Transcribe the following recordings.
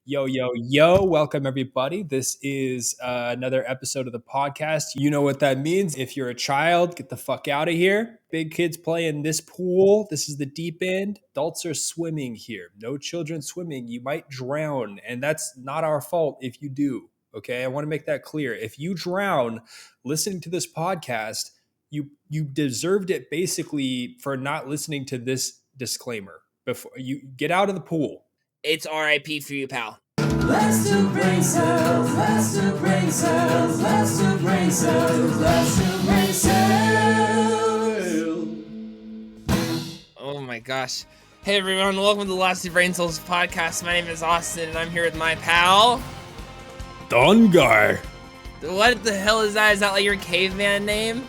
Yo, yo, yo. Welcome, everybody. This is another episode of the podcast. You know what that means. If you're a child, get the fuck out of here. Big kids play in this pool. This is the deep end. Adults are swimming here. No children swimming. You might drown, and that's not our fault if you do. Okay, I want to make that clear. If you drown listening to this podcast, you deserved it basically for not listening to this disclaimer. Before you get out of the pool. It's RIP for you, pal. Let's do brain cells, let's do brain cells, let's do brain cells, let's do brain cells. Oh my gosh. Hey everyone, welcome to the Last Two Brain Cells podcast. My name is Austin and I'm here with my pal. Dongar. What the hell is that? Is that like your caveman name?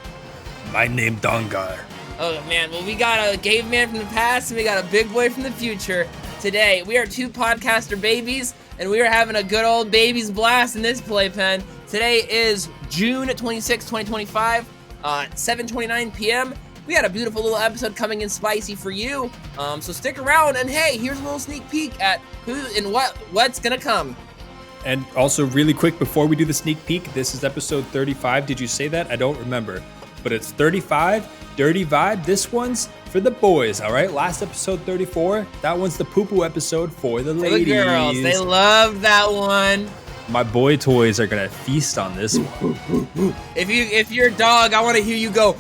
My name Dongar. Oh man, well we got a caveman from the past and we got a big boy from the future. Today, we are two podcaster babies, and we are having a good old baby's blast in this playpen. Today is June 26, 2025, 7:29 p.m. We got a beautiful little episode coming in spicy for you, so stick around, and hey, here's a little sneak peek at who and what's gonna come. And also, really quick, before we do the sneak peek, this is episode 35. Did you say that? I don't remember. But it's 35, dirty vibe. This one's for the boys, all right? Last episode, 34, that one's the poo-poo episode for the ladies. For the girls, they love that one. My boy toys are gonna feast on this one. If you're a dog, I want to hear you go.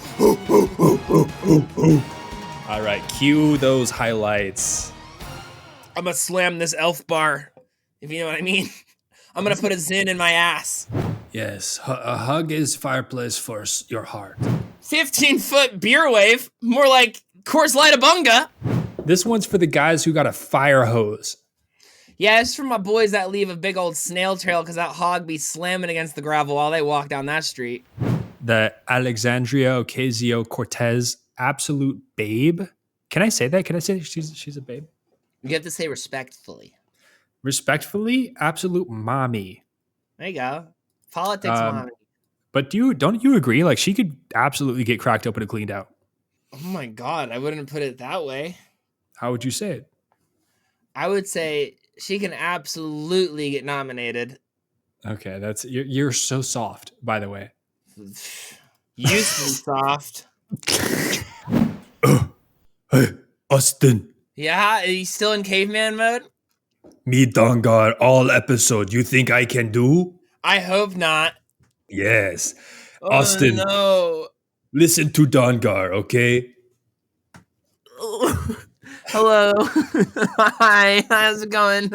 All right, cue those highlights. I'm gonna slam this elf bar, if you know what I mean. I'm gonna put a Zin in my ass. Yes, a hug is fireplace for your heart. 15-foot beer wave, more like Coors Light Bunga. This one's for the guys who got a fire hose. Yeah, it's for my boys that leave a big old snail trail because that hog be slamming against the gravel while they walk down that street. The Alexandria Ocasio-Cortez absolute babe. Can I say that? Can I say she's a babe? You have to say respectfully. Respectfully, absolute mommy. There you go. Politics mommy. But don't you agree? Like, she could absolutely get cracked open and cleaned out. Oh my God, I wouldn't put it that way. How would you say it? I would say she can absolutely get nominated. Okay, you're so soft, by the way. Used to be soft. Hey, Austin. Yeah, are you still in caveman mode? Me, Dongar, all episode. You think I can do? I hope not. Yes. Oh, Austin, no. Listen to Dongar, okay? Hello. Hi, how's it going?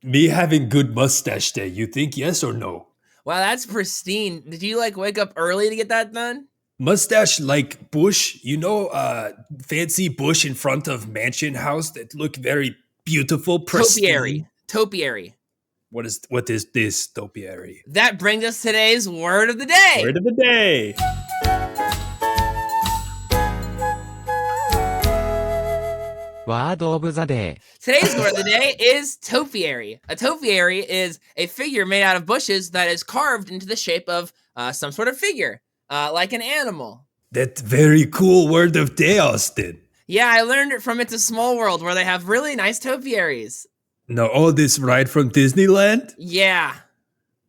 Me having good mustache day, you think yes or no? Wow, that's pristine. Did you wake up early to get that done? Mustache like bush, fancy bush in front of mansion house that look very beautiful, pristine. Topiary. What is this topiary? That brings us today's word of the day. Word of the day. Word of the day. Today's word of the day is topiary. A topiary is a figure made out of bushes that is carved into the shape of some sort of figure, like an animal. That's very cool word of day, Austin. Yeah, I learned it from It's a Small World, where they have really nice topiaries. No, all this right from Disneyland? Yeah.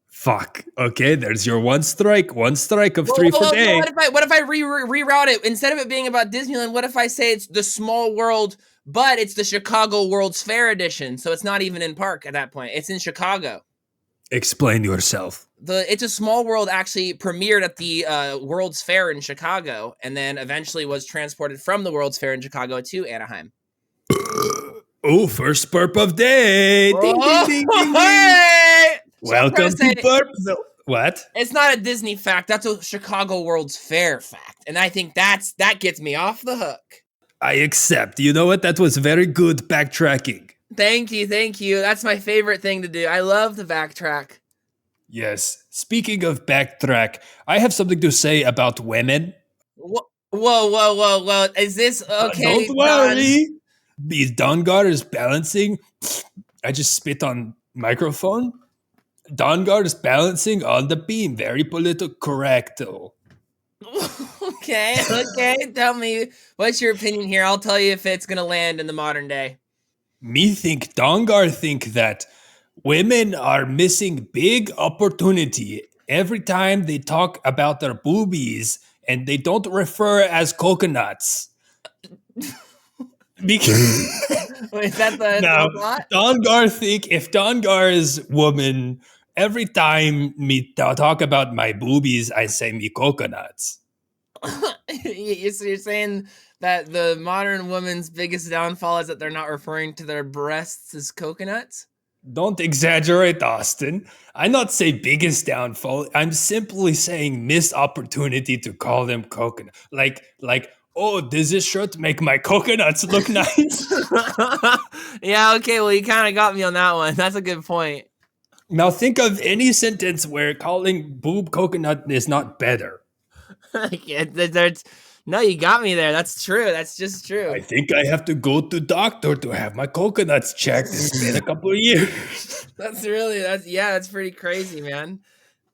Fuck. Okay, there's your one strike of three for day. What if I reroute it? Instead of it being about Disneyland, what if I say it's the Small World, but it's the Chicago World's Fair edition, so it's not even in park at that point. It's in Chicago. Explain yourself. It's a Small World actually premiered at the World's Fair in Chicago, and then eventually was transported from the World's Fair in Chicago to Anaheim. Oh, first burp of day. Ding, ding, ding, ding, Hey! Welcome to burp. What? It's not a Disney fact. That's a Chicago World's Fair fact. And I think that gets me off the hook. I accept. You know what? That was very good backtracking. Thank you. That's my favorite thing to do. I love the backtrack. Yes. Speaking of backtrack, I have something to say about women. Whoa. Is this okay? Don't worry. Dongar is balancing. I just spit on microphone. Dongar is balancing on the beam. Very political correct. Okay. Tell me, what's your opinion here? I'll tell you if it's going to land in the modern day. Me think Dongar think that Women are missing big opportunity every time they talk about their boobies and they don't refer as coconuts. Because Wait, is that the now, plot? Dongar think if Dongar is woman, every time me talk about my boobies, I say me coconuts. So you're saying that the modern woman's biggest downfall is that they're not referring to their breasts as coconuts? Don't exaggerate, Austin. I not say biggest downfall. I'm simply saying missed opportunity to call them coconut. Oh, does this shirt make my coconuts look nice? Yeah, okay, well, you kind of got me on that one. That's a good point. Now think of any sentence where calling boob coconut is not better. No, you got me there. That's true. That's just true. I think I have to go to doctor to have my coconuts checked. It's been a couple of years. That's pretty crazy, man.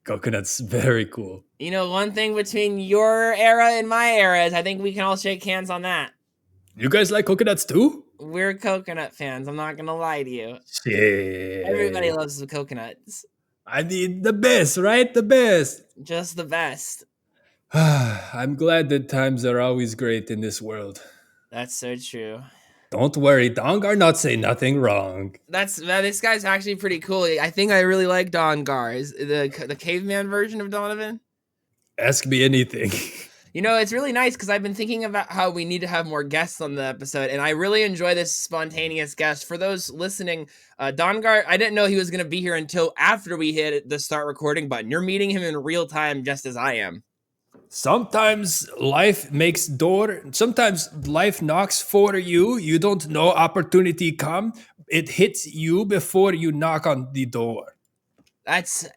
Coconuts, very cool. You know, one thing between your era and my era is I think we can all shake hands on that. You guys like coconuts too? We're coconut fans. I'm not gonna lie to you. Shit. Everybody loves the coconuts. I mean, the best, right? The best. Just the best. I'm glad that times are always great in this world. That's so true. Don't worry, Dongar not say nothing wrong. This guy's actually pretty cool. I think I really like Dongar. Is the caveman version of Donovan? Ask me anything. You know, it's really nice because I've been thinking about how we need to have more guests on the episode, and I really enjoy this spontaneous guest. For those listening, Dongar, I didn't know he was going to be here until after we hit the start recording button. You're meeting him in real time just as I am. Sometimes life makes door. Sometimes life knocks for you. You don't know opportunity come. It hits you before you knock on the door. That's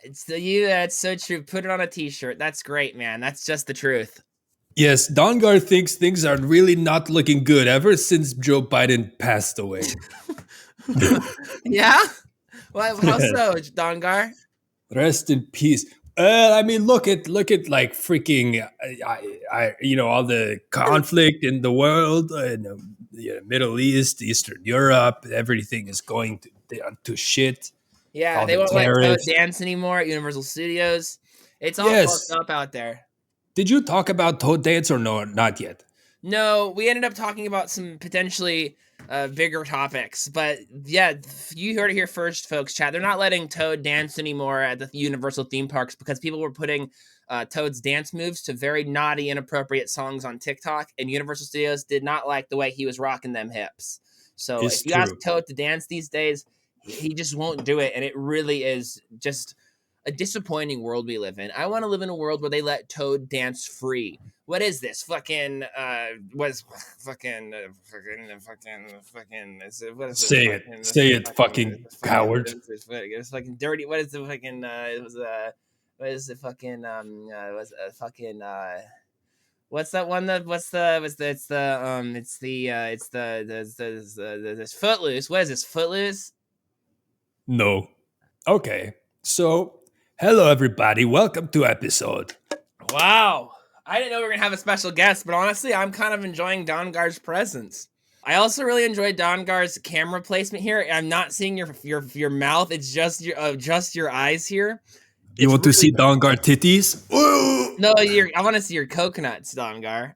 so true. Put it on a t-shirt. That's great, man. That's just the truth. Yes, Dongar thinks things are really not looking good ever since Joe Biden passed away. Yeah? Well, how so, Dongar? Rest in peace. I mean, look at like freaking, all the conflict in the world, in the Middle East, Eastern Europe. Everything is going to shit. Yeah, they won't let Toad dance anymore at Universal Studios. It's all fucked up out there. Did you talk about Toad Dance or no? Not yet. No, we ended up talking about some potentially bigger topics. But yeah, you heard it here first, folks. Chat. They're not letting Toad dance anymore at the Universal theme parks because people were putting Toad's dance moves to very naughty, inappropriate songs on TikTok. And Universal Studios did not like the way he was rocking them hips. So if you ask Toad to dance these days, he just won't do it. And it really is just a disappointing world we live in. I want to live in a world where they let Toad dance free. What is this? Fucking, what is fucking, say it, fucking coward. It's fucking dirty. What is the fucking, what is the fucking, what's that one that, this Footloose. What is this, Footloose? No. Okay. So, hello everybody. Welcome to episode. Wow. I didn't know we were going to have a special guest, but honestly, I'm kind of enjoying Dongar's presence. I also really enjoyed Dongar's camera placement here. I'm not seeing your mouth. It's just your eyes here. You want to see Dongar titties? Ooh! No, I want to see your coconuts, Dongar.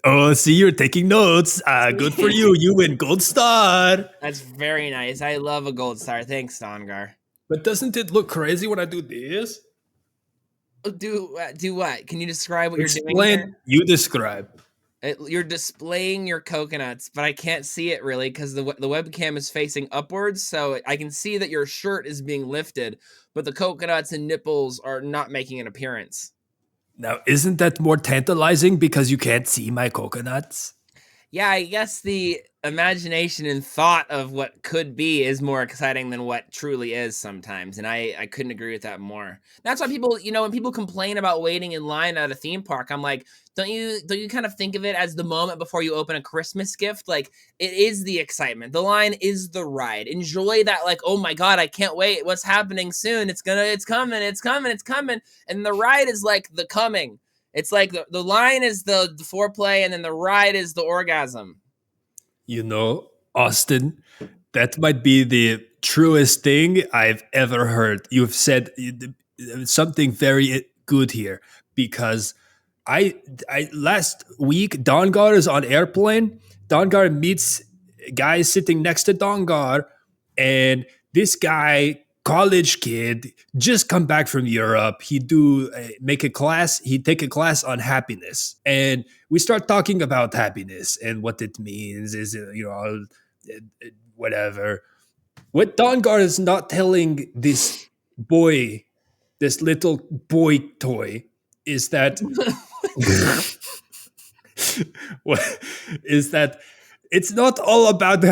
Oh, see, you're taking notes. Good for you. You win gold star. That's very nice. I love a gold star. Thanks, Dongar. But doesn't it look crazy when I do this? Do what? Can you describe what you're doing here? You describe. You're displaying your coconuts, but I can't see it really because the webcam is facing upwards, so I can see that your shirt is being lifted, but the coconuts and nipples are not making an appearance. Now, isn't that more tantalizing because you can't see my coconuts? Yeah, I guess the imagination and thought of what could be is more exciting than what truly is sometimes, and I couldn't agree with that more. That's why people, when people complain about waiting in line at a theme park, I'm like, don't you kind of think of it as the moment before you open a Christmas gift? Like, it is the excitement. The line is the ride. Enjoy that, like, oh my God, I can't wait. What's happening soon? It's coming. And the ride is like the coming. It's like the line is the foreplay, and then the ride is the orgasm. Austin, that might be truest thing I've ever heard. You've said something very good here because I last week Dongar is on airplane. Dongar meets a guy sitting next to Dongar, and this guy, college kid, just come back from Europe. He do make a class. He take a class on happiness, and we start talking about happiness and what it means. Is whatever. What Dongar is not telling this boy, this little boy toy, is that what is that it's not all about the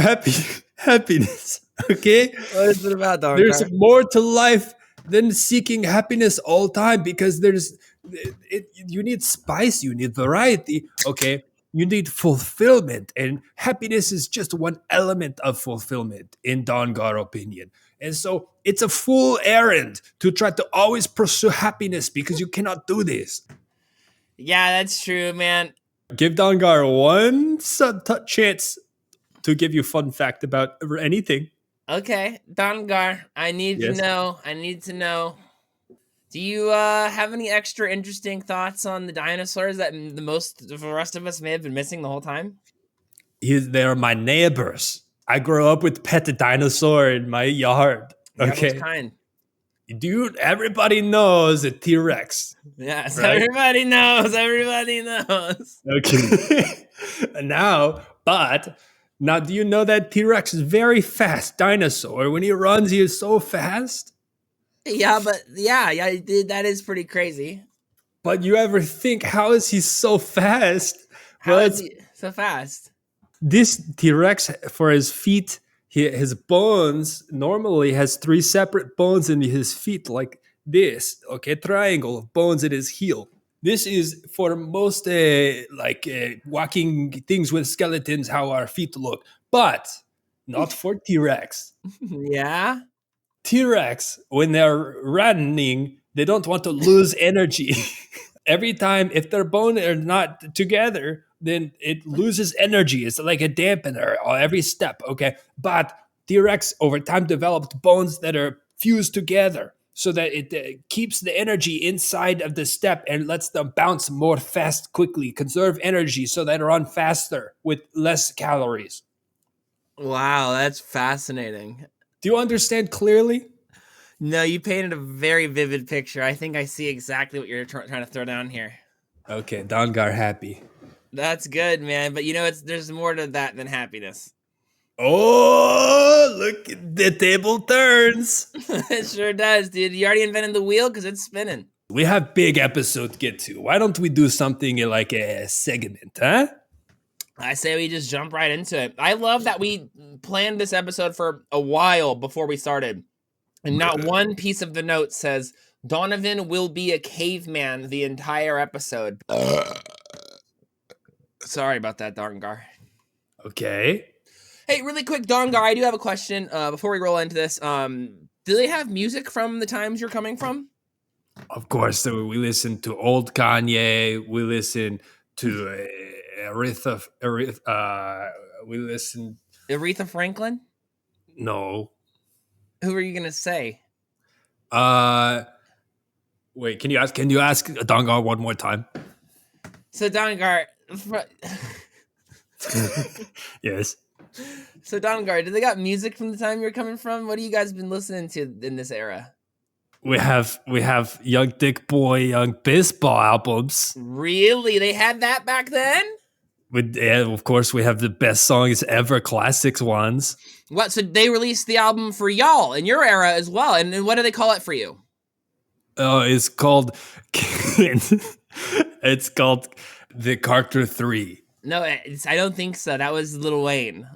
happiness. Okay, What is it about, Dongar? there's more to life than seeking happiness all time because you need spice, you need variety. Okay, you need fulfillment, and happiness is just one element of fulfillment in Dongar opinion. And so it's a fool errand to try to always pursue happiness because you cannot do this. Yeah, that's true, man. Give Dongar one chance to give you fun fact about anything. Okay, Dongar, I need Yes. to know. I need to know. Do you have any extra interesting thoughts on the dinosaurs that the rest of us may have been missing the whole time? They're my neighbors. I grew up with pet dinosaur in my yard. Yeah, Okay, which kind? dude, everybody knows a T-Rex. Yes, Right. everybody knows. Everybody knows. Okay. Now, do you know that T-Rex is very fast dinosaur? When he runs, he is so fast. Yeah, but yeah, that is pretty crazy. But you ever think, how is he so fast? How Well, is he so fast? this T-Rex, for his feet, his bones normally has 3 separate bones in his feet like this. Okay, triangle of bones in his heel. This is for most walking things with skeletons how our feet look, but not for T-Rex. Yeah. T-Rex, when they're running, they don't want to lose energy. Every time, if their bones are not together, then it loses energy. It's like a dampener on every step, okay? But T-Rex over time developed bones that are fused together so that it keeps the energy inside of the step and lets them bounce more fast quickly, conserve energy so they run faster with less calories. Wow, that's fascinating. Do you understand clearly? No, you painted a very vivid picture. I think I see exactly what you're trying to throw down here. Okay, Dongar happy. That's good, man. But you know, there's more to that than happiness. Oh, look, the table turns. It sure does, dude. You already invented the wheel because it's spinning. We have big episode to get to. Why don't we do something like a segment, huh? I say we just jump right into it. I love that we planned this episode for a while before we started. And not one piece of the note says Donovan will be a caveman the entire episode. Sorry about that, Dongar. Okay. Hey, really quick, Dongar, I do have a question before we roll into this. Do they have music from the times you're coming from? Of course, so we listen to old Kanye. We listen to Aretha. We listen. Aretha Franklin? No. Who are you gonna say? Wait. Can you ask Dongar one more time? So Dongar, Yes. so Dongar, do they got music from the time you're coming from? What have you guys been listening to in this era? We have Young Dick Boy, Young Baseball albums. Really? They had that back then? Of course, we have the best songs ever, classics ones. What? So they released the album for y'all in your era as well. And what do they call it for you? Oh, it's called it's called The Carter 3. No, I don't think so. That was Lil Wayne.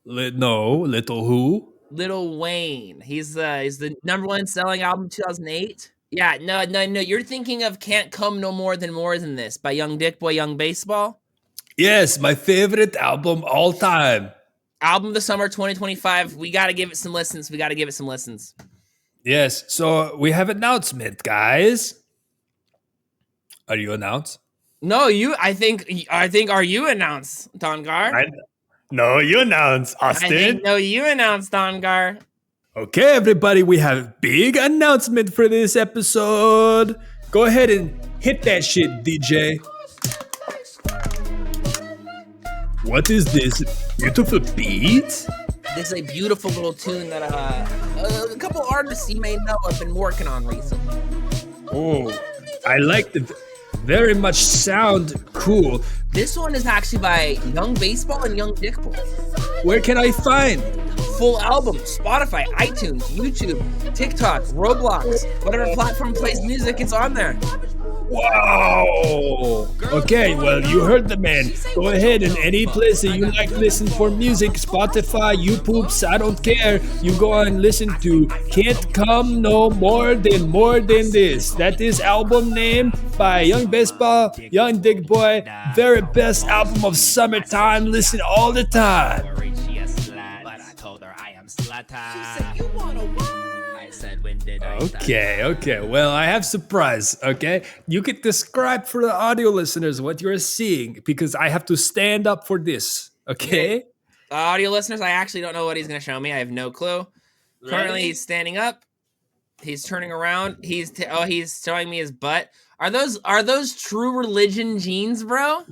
No, Little Who? Lil Wayne. He's the #1 selling album 2008. Yeah, no. You're thinking of Can't Come No More Than This by Young Dick Boy, Young Baseball. Yes, my favorite album all time. Album of the summer 2025. We got to give it some listens. Yes, so we have announcement, guys. Are you announced? No, I think are you announced, Dongar? No, you announced, Austin. You announced, Dongar. Okay, everybody, we have a big announcement for this episode. Go ahead and hit that shit, DJ. What is this beautiful beat? This is a beautiful little tune that a couple artists you may know have been working on recently. Oh, I like the very much sound cool. This one is actually by Young Baseball and Young Dickball. Where can I find? Full album, Spotify, iTunes, YouTube, TikTok, Roblox, whatever platform plays music, it's on there. Wow! Okay, well, you heard the man. Go ahead and any place that you like to listen for music, Spotify, YouTubes, I don't care. You go and listen to Can't Come No More Than This. That is album name by Young Baseball, Young Dick Boy. Very best album of summertime. Listen all the time. Okay. Well, I have surprise, okay? You could describe for the audio listeners what you're seeing because I have to stand up for this, okay? Audio listeners, I actually don't know what he's going to show me. I have no clue. Currently, he's standing up. He's turning around. He's showing me his butt. Are those True Religion jeans, bro?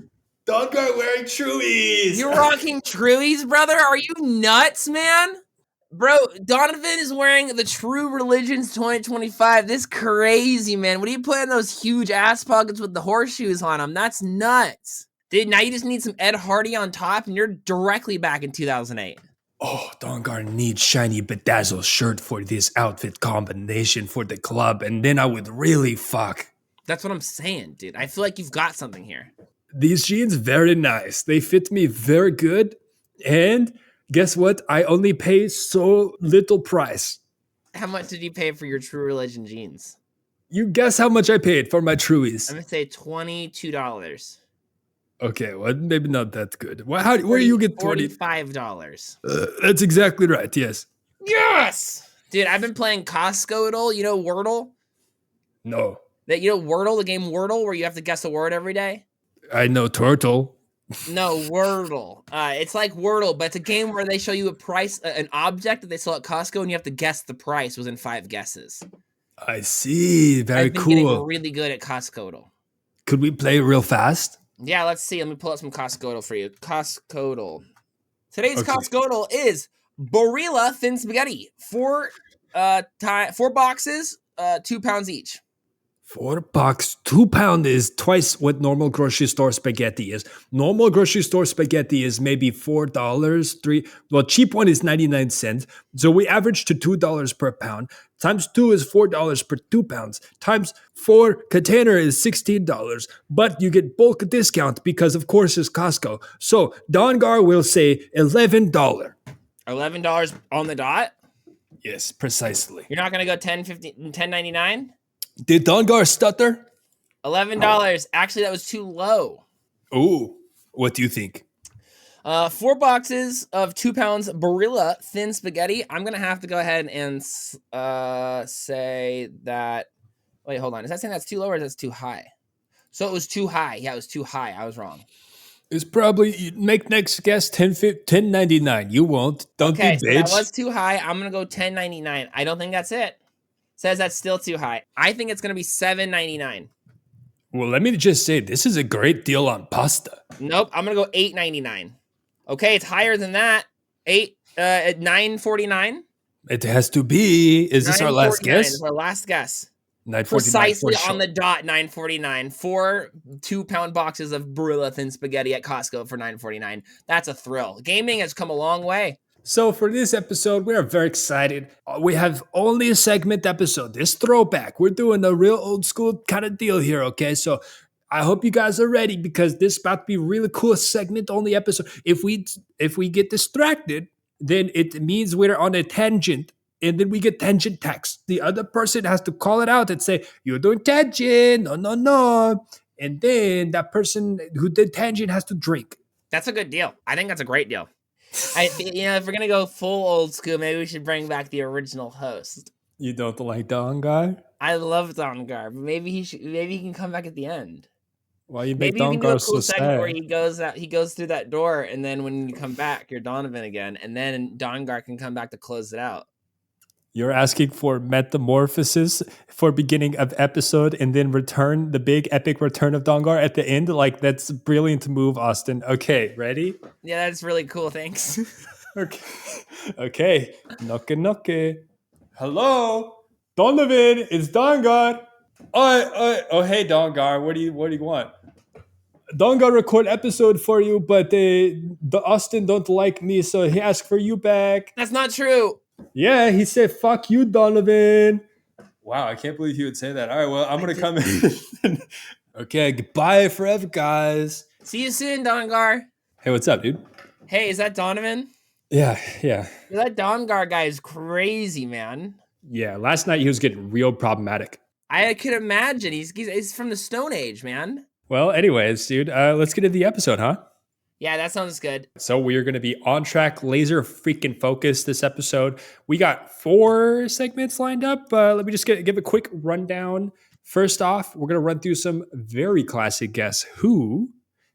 Dongar wearing Truies. You're rocking Truies, brother? Are you nuts, man? Bro, Donovan is wearing the True Religions 2025. This crazy, man. What are you putting those huge ass pockets with the horseshoes on them? That's nuts. Dude, now you just need some Ed Hardy on top, and you're directly back in 2008. Oh, Dongar needs shiny bedazzled shirt for this outfit combination for the club, and then I would really fuck. That's what I'm saying, dude. I feel like you've got something here. These jeans, very nice. They fit me very good, and guess what? I only pay so little price. How much did you pay for your True Religion jeans? You guess how much I paid for my Truies? I'm gonna say $22. Okay, well, maybe not that good. Where do you get $45? That's exactly right. Yes. Yes, dude. I've been playing Costcodle. You know Wordle? No. Wordle, the game Wordle, where you have to guess a word every day. I know Turtle. No, Wordle. It's like Wordle, but it's a game where they show you a price, an object that they sell at Costco, and you have to guess the price within 5 guesses. I see. Very I've been cool. getting really good at Costcodle. Could we play real fast? Yeah, let's see. Let me pull up some Costcodle for you. Costcodle. Today's Costcodle is Barilla Thin Spaghetti. 4 boxes, 2 pounds each. 4 bucks, 2 pound is twice what normal grocery store spaghetti is. Normal grocery store spaghetti is maybe $4, 3. Well, cheap one is 99 cents. So we average to $2 per pound. Times 2 is $4 per 2 pounds. Times 4 container is $16. But you get bulk discount because of course it's Costco. So Dongar will say $11. $11 on the dot? Yes, precisely. You're not gonna go $10.99? Did Dongar stutter? $11. Actually, that was too low. Ooh, what do you think? 4 boxes of 2 pounds Barilla Thin Spaghetti. I'm gonna have to go ahead and say that. Wait, hold on. Is that saying that's too low or is that too high? So it was too high. Yeah, it was too high. I was wrong. It's probably make next guess $10.99. You won't. Don't okay, be bitch. So that was too high. I'm gonna go $10.99. I don't think that's it. Says that's still too high. I think it's gonna be $7.99. Well, let me just say this is a great deal on pasta. Nope, I'm gonna go $8.99. Okay, it's higher than that. At $9.49. It has to be. Is this our last guess? Our last guess. $9.49 Precisely on the dot. $9.49. 4 2-pound boxes of Barilla Thin Spaghetti at Costco for $9.49. That's a thrill. Gaming has come a long way. So for this episode, we are very excited. We have only a segment episode. This throwback. We're doing a real old school kind of deal here, okay? So I hope you guys are ready because this is about to be a really cool segment only episode. If we get distracted, then it means we're on a tangent and then we get tangent tax. The other person has to call it out and say, you're doing tangent, no. And then that person who did tangent has to drink. That's a good deal. I think that's a great deal. If we're gonna go full old school, maybe we should bring back the original host. You don't like Dongar? I love Dongar, but maybe he can come back at the end. Why you make maybe you can do Dongar a cool so segment sad? where he goes through that door, and then when you come back, you're Donovan again, and then Dongar can come back to close it out. You're asking for metamorphosis for beginning of episode and then return, the big epic return of Dongar at the end? Like, that's a brilliant move, Austin. Okay, ready? Yeah, that's really cool. Thanks. Okay. Okay. Knock. Hello? Donovan, it's Dongar. Oh, hey, Dongar. What do you want? Dongar record episode for you, but the Austin don't like me, so he asked for you back. That's not true. Yeah, he said, fuck you, Donovan. Wow, I can't believe he would say that. All right, well, I'm going to come in. Okay, goodbye forever, guys. See you soon, Dongar. Hey, what's up, dude? Hey, is that Donovan? Yeah. That Dongar guy is crazy, man. Yeah, last night he was getting real problematic. I could imagine. He's from the Stone Age, man. Well, anyways, dude, let's get into the episode, huh? Yeah, that sounds good. So we are going to be on track, laser freaking focused this episode. We got 4 segments lined up. Let me just give a quick rundown. First off, we're going to run through some very classic Guess Who.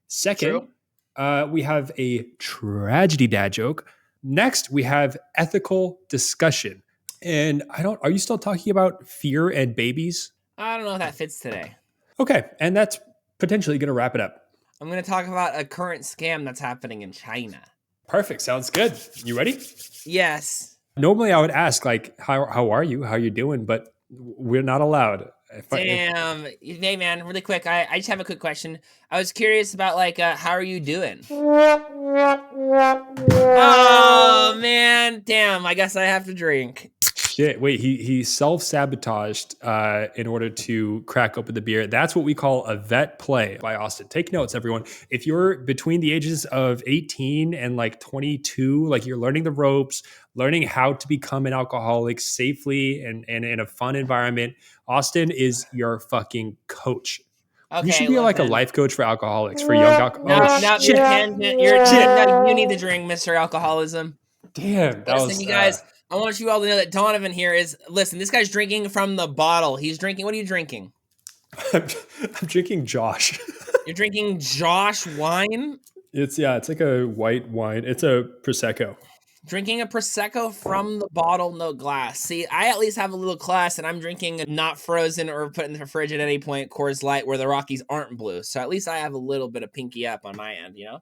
Second, we have a tragedy dad joke. Next, we have ethical discussion. And are you still talking about fear and babies? I don't know if that fits today. Okay, and that's potentially going to wrap it up. I'm going to talk about a current scam that's happening in China. Perfect. Sounds good. You ready? Yes. Normally I would ask, like, how are you? How you doing? But we're not allowed. Damn. Hey, man, really quick. I just have a quick question. I was curious about, like, how are you doing? Oh, man. Damn. I guess I have to drink. Shit. Wait, he self-sabotaged in order to crack open the beer. That's what we call a vet play by Austin. Take notes, everyone. If you're between the ages of 18 and like 22, like you're learning the ropes, learning how to become an alcoholic safely and in a fun environment, Austin is your fucking coach. Okay, you should be like a life coach for alcoholics, for young alcoholics. No, shit. You need to drink, Mr. Alcoholism. Damn. Listen, you guys, I want you all to know that Donovan here is, listen, this guy's drinking from the bottle. He's drinking, what are you drinking? I'm drinking Josh. You're drinking Josh wine? It's like a white wine. It's a Prosecco. Drinking a Prosecco from the bottle, no glass. See, I at least have a little class, and I'm drinking not frozen or put in the fridge at any point Coors Light where the Rockies aren't blue. So at least I have a little bit of pinky up on my end, you know?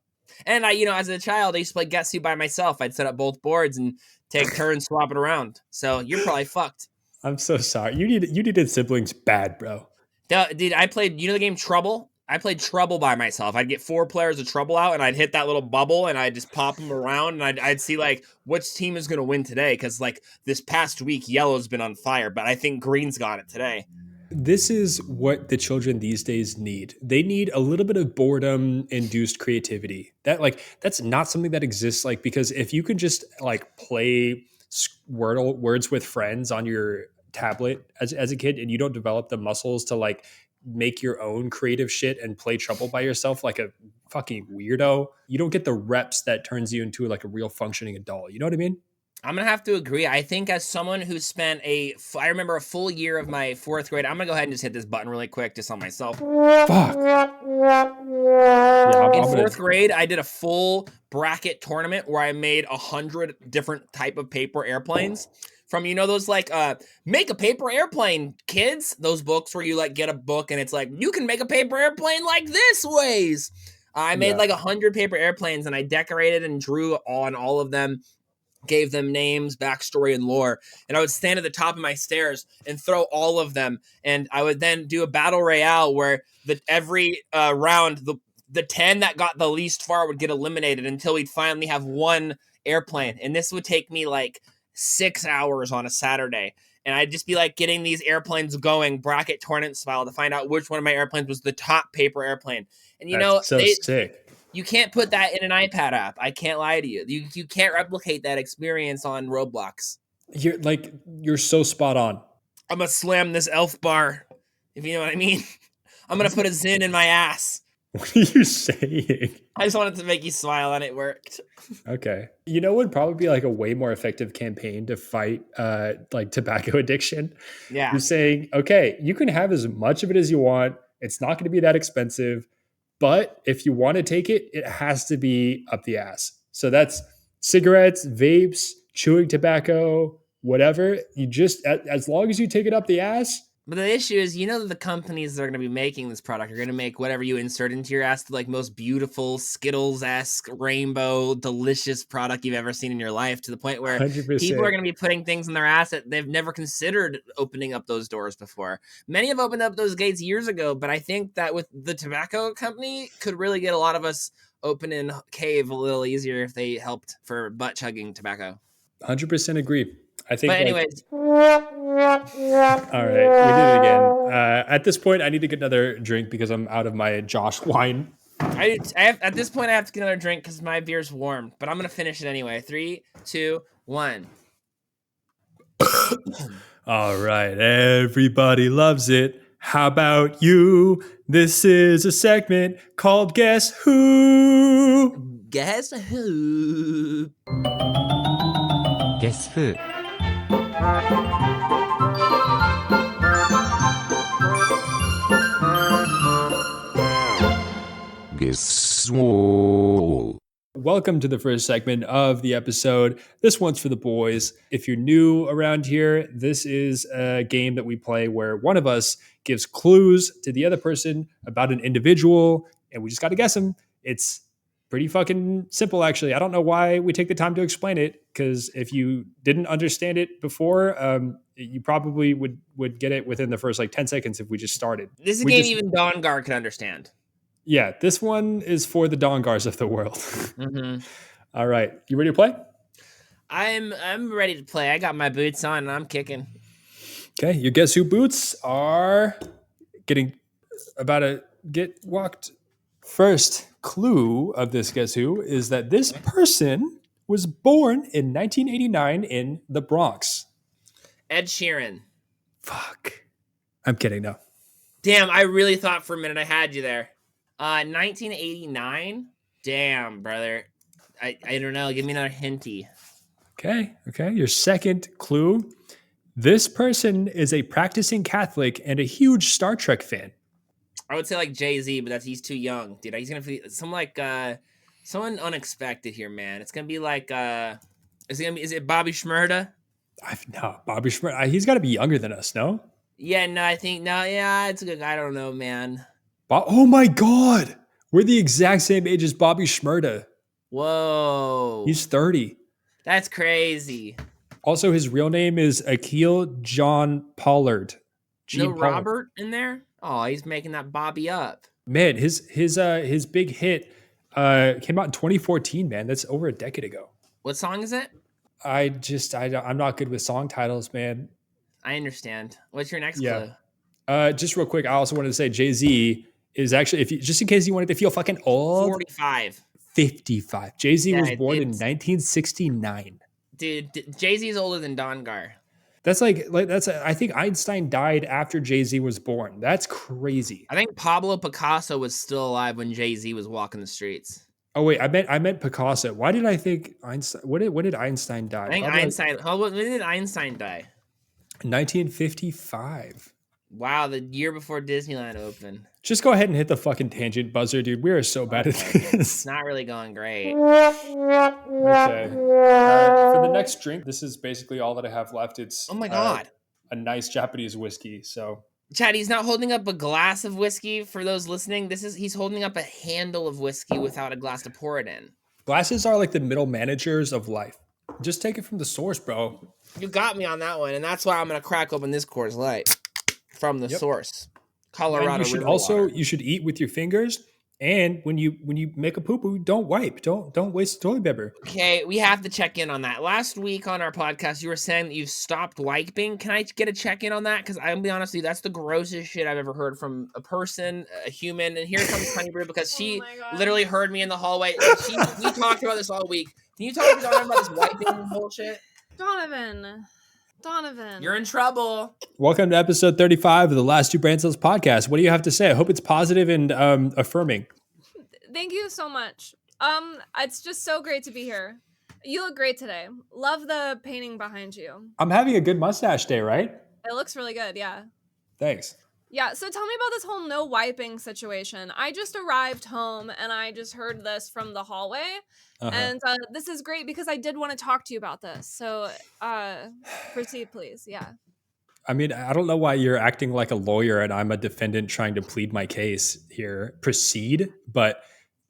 And I, as a child, I used to play Guess Who by myself. I'd set up both boards and take turns swapping around. So you're probably fucked. I'm so sorry. You needed siblings bad, bro. Dude, I played, the game Trouble? I played Trouble by myself. I'd get 4 players of Trouble out, and I'd hit that little bubble, and I'd just pop them around, and I'd see, like, which team is going to win today, because, like, this past week, Yellow's been on fire, but I think Green's got it today. This is what the children these days need. They need a little bit of boredom-induced creativity. That's not something that exists, like, because if you can just, like, play Wordle words with friends on your tablet as a kid, and you don't develop the muscles to, like, make your own creative shit and play Trouble by yourself like a fucking weirdo, you don't get the reps that turns you into like a real functioning adult. You know what I mean? I'm going to have to agree. I think as someone who spent I remember a full year of my 4th grade, I'm going to go ahead and just hit this button really quick just on myself. Fuck. In 4th grade, I did a full bracket tournament where I made 100 different type of paper airplanes. From, those like, make a paper airplane, kids. Those books where you like get a book and it's like, you can make a paper airplane like this ways. I made like 100 paper airplanes and I decorated and drew on all of them, gave them names, backstory, and lore. And I would stand at the top of my stairs and throw all of them. And I would then do a battle royale where every round, the 10 that got the least far would get eliminated until we'd finally have one airplane. And this would take me like 6 hours on a Saturday. And I'd just be like getting these airplanes going bracket tournament style to find out which one of my airplanes was the top paper airplane. And That's so sick. You can't put that in an iPad app. I can't lie to you. You can't replicate that experience on Roblox. You're so spot on. I'm gonna slam this elf bar, if you know what I mean. I'm gonna put a Zin in my ass. What are you saying? I just wanted to make you smile and it worked. Okay. Would probably be like a way more effective campaign to fight like tobacco addiction. Yeah. You're saying, okay, you can have as much of it as you want. It's not going to be that expensive. But if you want to take it, it has to be up the ass. So that's cigarettes, vapes, chewing tobacco, whatever. You just, as long as you take it up the ass. But the issue is, that the companies that are going to be making this product are going to make whatever you insert into your ass the like most beautiful Skittles-esque rainbow delicious product you've ever seen in your life, to the point where 100%. people are going to be putting things in their ass that they've never considered opening up those doors before. Many have opened up those gates years ago, but I think that with the tobacco company could really get a lot of us opening cave a little easier if they helped for butt chugging tobacco. 100% agree. I think. But anyways, all right, we did it again. At this point, I need to get another drink because I'm out of my Josh wine. I have, at this point, I have to get another drink because my beer's warm. But I'm gonna finish it anyway. 3, 2, 1. All right, everybody loves it. How about you? This is a segment called Guess Who? Guess who? Guess who? Guess who? Welcome to the first segment of the episode. This one's for the boys. If you're new around here, this is a game that we play where one of us gives clues to the other person about an individual, and we just got to guess them. It's pretty fucking simple, actually. I don't know why we take the time to explain it, because if you didn't understand it before, you probably would get it within the first 10 seconds if we just started. This is a game even Dongar can understand. Yeah, this one is for the Dongars of the world. Mm-hmm. All right, you ready to play? I'm ready to play. I got my boots on and I'm kicking. Okay, your Guess Who boots are about to get walked. First clue of this Guess Who is that this person was born in 1989 in the Bronx. Ed Sheeran. Fuck. I'm kidding, no. Damn, I really thought for a minute I had you there. 1989? Damn, brother. I don't know. Give me another hinty. Okay. Your second clue. This person is a practicing Catholic and a huge Star Trek fan. I would say like Jay-Z, but he's too young, dude. He's gonna be someone unexpected here, man. It's gonna be like is it Bobby Shmurda? No, Bobby Shmurda. He's got to be younger than us, no? Yeah, no, I think no. Yeah, it's a good. I don't know, man. Oh my God, we're the exact same age as Bobby Shmurda. Whoa, He's 30. That's crazy. Also, his real name is Akil John Pollard. Robert in there? Oh, he's making that Bobby up. Man, his big hit came out in 2014. Man, that's over a decade ago. What song is it? I'm not good with song titles, man. I understand. What's your next clue? Just real quick, I also wanted to say Jay-Z is actually, just in case you wanted to feel fucking old, 45. 55. Jay-Z was born in 1969. Dude, Jay-Z is older than Dongar. That's I think Einstein died after Jay-Z was born. That's crazy. I think Pablo Picasso was still alive when Jay-Z was walking the streets. Oh wait, I meant Picasso. Why did I think Einstein? When did Einstein die? I think Einstein. When did Einstein die? 1955. Wow, the year before Disneyland opened. Just go ahead and hit the fucking tangent buzzer, dude. We are so bad at this. It's not really going great. Okay. For the next drink, this is basically all that I have left. It's oh my God, a nice Japanese whiskey. So, Chad, he's not holding up a glass of whiskey for those listening. He's holding up a handle of whiskey without a glass to pour it in. Glasses are like the middle managers of life. Just take it from the source, bro. You got me on that one, and that's why I'm gonna crack open this Coors Light from the source. Colorado. And you should eat with your fingers, and when you make a poo poo, don't wipe. Don't waste toilet paper. Okay, we have to check in on that. Last week on our podcast, you were saying that you've stopped wiping. Can I get a check in on that? Because I'm gonna be honest with you, that's the grossest shit I've ever heard from a person, a human. And here comes Sunnybrew because she literally heard me in the hallway. We talked about this all week. Can you talk to Donovan about this wiping bullshit? Donovan. You're in trouble. Welcome to episode 35 of the Last Two Brain Cells podcast. What do you have to say? I hope it's positive and affirming. Thank you so much. It's just so great to be here. You look great today. Love the painting behind you. I'm having a good mustache day, right? It looks really good, yeah. Thanks. Yeah, so tell me about this whole no wiping situation. I just arrived home and I just heard this from the hallway. Uh-huh. And this is great because I did want to talk to you about this. So proceed, please. Yeah. I mean, I don't know why you're acting like a lawyer and I'm a defendant trying to plead my case here. Proceed, but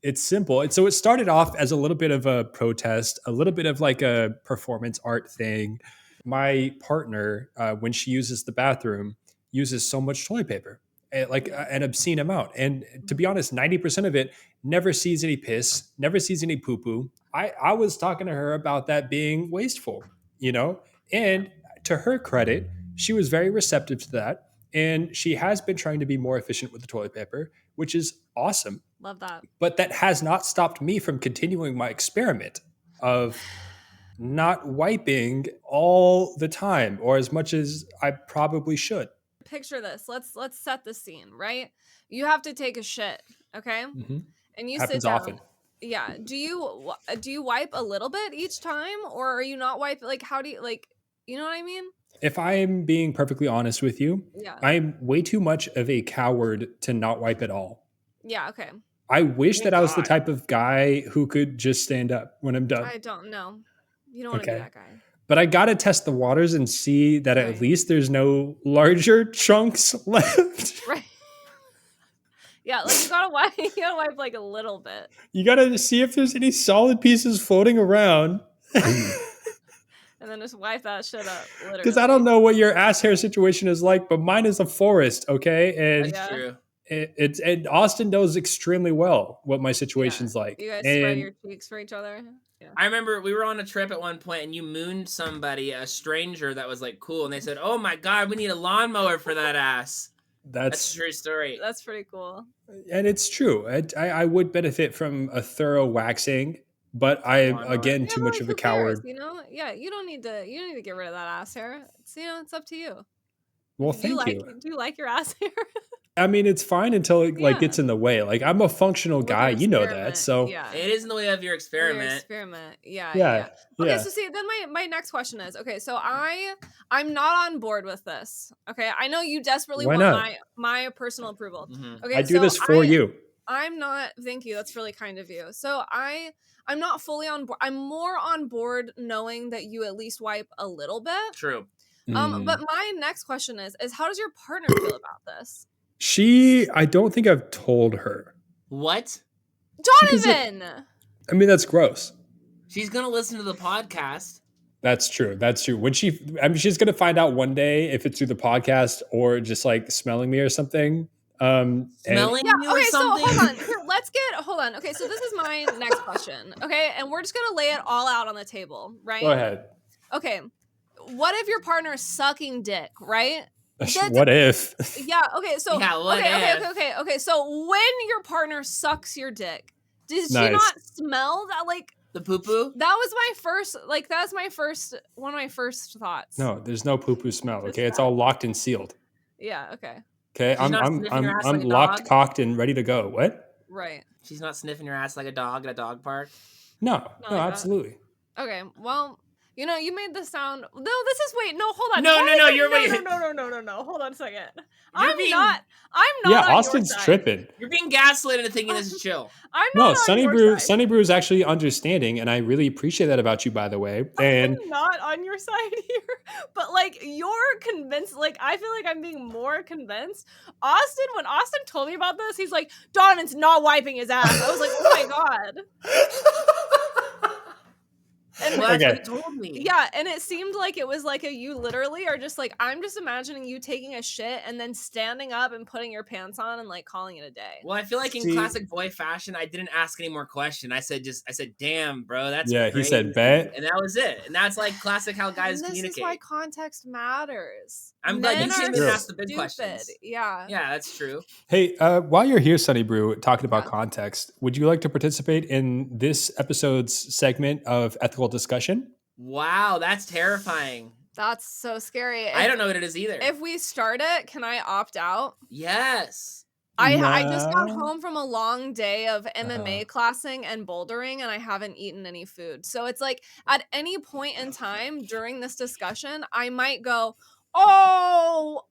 it's simple. And so it started off as a little bit of a protest, a little bit of like a performance art thing. My partner, when she uses the bathroom, uses so much toilet paper, like an obscene amount. And to be honest, 90% of it never sees any piss, never sees any poo poo. I was talking to her about that being wasteful, you know? And to her credit, she was very receptive to that. And she has been trying to be more efficient with the toilet paper, which is awesome. Love that. But that has not stopped me from continuing my experiment of not wiping all the time or as much as I probably should. Picture this. Let's set the scene, right? You have to take a shit, okay? Mm-hmm. And you Happens sit down. often. Yeah. Do you wipe a little bit each time, or are you not wipe? Like, how do you like? You know what I mean? If I'm being perfectly honest with you, Yeah. I'm way too much of a coward to not wipe at all. Yeah. Okay. I wish Thank that I was the God. type of guy who could just stand up when I'm done. I don't know. You don't want to Okay. be that guy. But I gotta test the waters and see that Right. at least there's no larger chunks left. Right. Yeah, like you gotta wipe like a little bit. You gotta see if there's any solid pieces floating around. And then just wipe that shit up. Literally. Because I don't know what your ass hair situation is like, but mine is a forest, okay? And That's Yeah. true. and Austin knows extremely well what my situation's like. You guys and spread your cheeks for each other. Yeah. I remember we were on a trip at one point and you mooned somebody, a stranger that was like cool, and they said, "Oh my God, we need a lawnmower for that ass." That's a true story. That's pretty cool. and it's true. I would benefit from a thorough waxing, but I am Lawnmower. again Yeah, too but, much like, of who a coward. cares, you know? Yeah, you don't need to get rid of that ass hair. It's it's up to you. Well, Do you thank you. Do you like your ass hair? I mean, it's fine until it like Yeah. gets in the way. Like I'm a functional With guy, your you know experiment, that. So yeah. It is in the way of your Your experiment. experiment. Yeah. yeah, Okay, yeah. so see, then my next question is, okay, so I'm not on board with this. Okay, I know you desperately Why want not? my personal approval. Mhm. Okay, I do so this for you. I'm not. Thank you. That's really kind of you. So I'm not fully on board. I'm more on board knowing that you at least wipe a little bit. True. Mm. But my next question is how does your partner feel about this? I don't think I've told her. What? Because Donovan. I mean, that's gross. She's gonna listen to the podcast. That's true. That's true. She's gonna find out one day if it's through the podcast or just like smelling me or something. And Smelling Yeah, you or okay, so something? hold on. Here, hold on. Okay, so this is my next question. Okay, and we're just gonna lay it all out on the table, right? go ahead. Okay. What if your partner is sucking dick, right? What if? Yeah, okay, so Yeah, what if? okay. So when your partner sucks your dick, did she Nice. not smell that? Like The poo poo? that was my first one of my first thoughts. No, there's no poo poo smell. Just Okay, it's that. all locked and sealed. Yeah, okay. Okay, She's not sniffing your ass like a locked, dog? cocked, and ready to go. What? Right. She's not sniffing your ass like a dog at a dog park. No, like no, that. absolutely. Okay. Well, you know, you made this sound. No, this is wait. No, hold on. No, Hold no, on no, a second. you're no, wait. no. Hold on a second. You're I'm being- not. Yeah, on Austin's your side. tripping. You're being gaslit into thinking this is chill. I'm No, not on Sunnybrew, your side. Sunnybrew is actually understanding, and I really appreciate that about you, by the way. And I'm not on your side here, but like you're convinced. Like I feel like I'm being more convinced. When Austin told me about this, he's like, Donovan's not wiping his ass. I was like, oh my god. And Well, that's Okay. what he told me. yeah, and it seemed like it was like you literally are just like, I'm just imagining you taking a shit and then standing up and putting your pants on and like calling it a day. Well, I feel like in See- classic boy fashion, I didn't ask any more questions. I said, damn, bro, that's yeah, he crazy." said, bet. And that was it. And that's like classic how guys and this communicate. is why context matters. I'm glad Men you are didn't true. ask the big stupid. questions. Yeah. Yeah, that's true. Hey, while you're here, Sunnybrew, talking about Yeah. context, would you like to participate in this episode's segment of ethical discussion? Wow, that's terrifying. That's so scary. I don't know what it is either. If we start it, can I opt out? Yes. I just got No. home from a long day of MMA Uh-huh. classing and bouldering, and I haven't eaten any food. So it's like at any point in time during this discussion, I might go, oh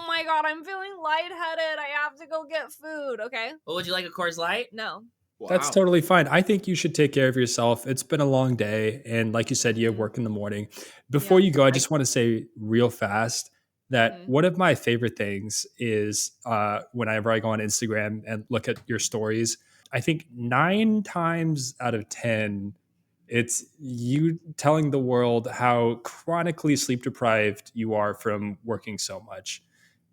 my god, god, I'm feeling lightheaded. I have to go get food. Okay. Well, would you like a Coors Light? No. That's Wow. totally fine. I think you should take care of yourself. It's been a long day. And like you said, you have work in the morning. Before Yeah. you go, I just want to say real fast that Mhm. one of my favorite things is whenever I go on Instagram and look at your stories, I think 9 times out of 10, it's you telling the world how chronically sleep deprived you are from working so much.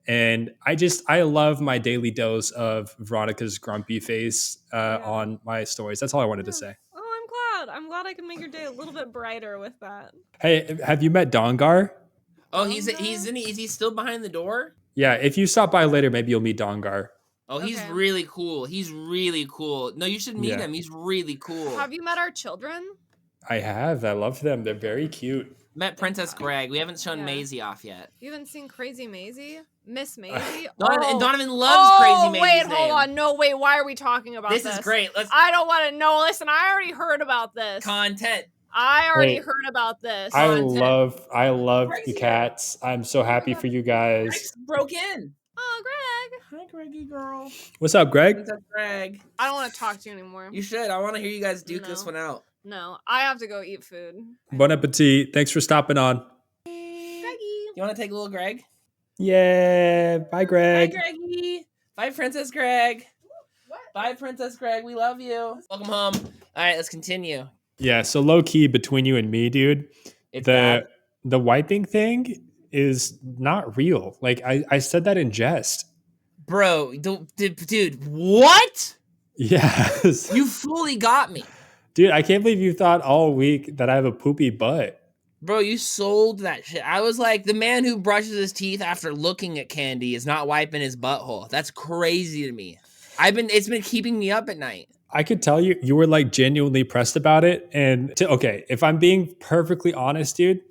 And I love my daily dose of Veronica's grumpy face on my stories. That's all I wanted to say. Oh, I'm glad I can make your day a little bit brighter with that. Hey, have you met Dongar? Oh, is he still behind the door? Yeah, if you stop by later, maybe you'll meet Dongar. Oh, he's Okay. really cool. He's really cool. No, you should meet Yeah. him. He's really cool. Have you met our children? I have. I love them. They're very cute. Met Princess Greg. We haven't shown Yeah. Maisie off yet. You haven't seen Crazy Maisie? Miss Maisie? And Donovan loves Crazy Maisie's wait, name. hold on. No, wait, why are we talking about this? This is great. Let's I don't want to know. Listen, I already heard about this. content. I already Wait. heard about this. I Content. love Greg's you here. cats. I'm so happy for you guys. Rex broke in. Oh, Greg. Hi, Greggy girl. What's up, Greg? Princess Greg. I don't want to talk to you anymore. You should. I want to hear you guys duke this No. one out. No, I have to go eat food. Bon appetit. Thanks for stopping on. Greggy. You want to take a little Greg? Yeah. Bye, Greg. Bye, Greggy. Bye, Princess Greg. Bye, Princess Greg. We love you. Welcome home. All right, let's continue. Yeah, so low key between you and me, dude, It's the bad. the wiping thing is not real. Like I said that in jest. Bro, dude, what? Yes. You fully got me. Dude, I can't believe you thought all week that I have a poopy butt. Bro, you sold that shit. I was like, the man who brushes his teeth after looking at candy is not wiping his butthole. That's crazy to me. It's been keeping me up at night. I could tell you were like genuinely pressed about it. And okay, if I'm being perfectly honest, dude,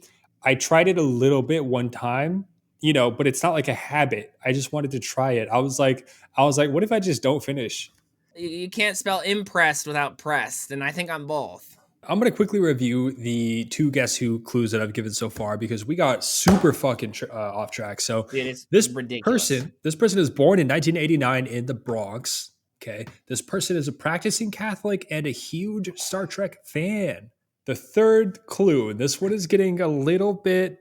I tried it a little bit one time, but it's not like a habit. I just wanted to try it. I was like, what if I just don't finish? You can't spell impressed without pressed, and I think I'm both. I'm going to quickly review the 2 Guess Who clues that I've given so far because we got super fucking off track. So Dude, it's this ridiculous. this person is born in 1989 in the Bronx. Okay. This person is a practicing Catholic and a huge Star Trek fan. The 3rd clue, and this one is getting a little bit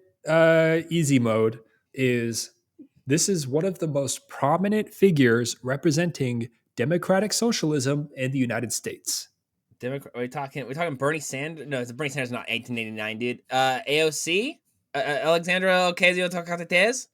easy mode, is this is one of the most prominent figures representing democratic socialism in the United States. Democrat? Are we talking Bernie Sanders? No, Bernie Sanders not 1889, dude. AOC? Alexandra Ocasio-Cortez?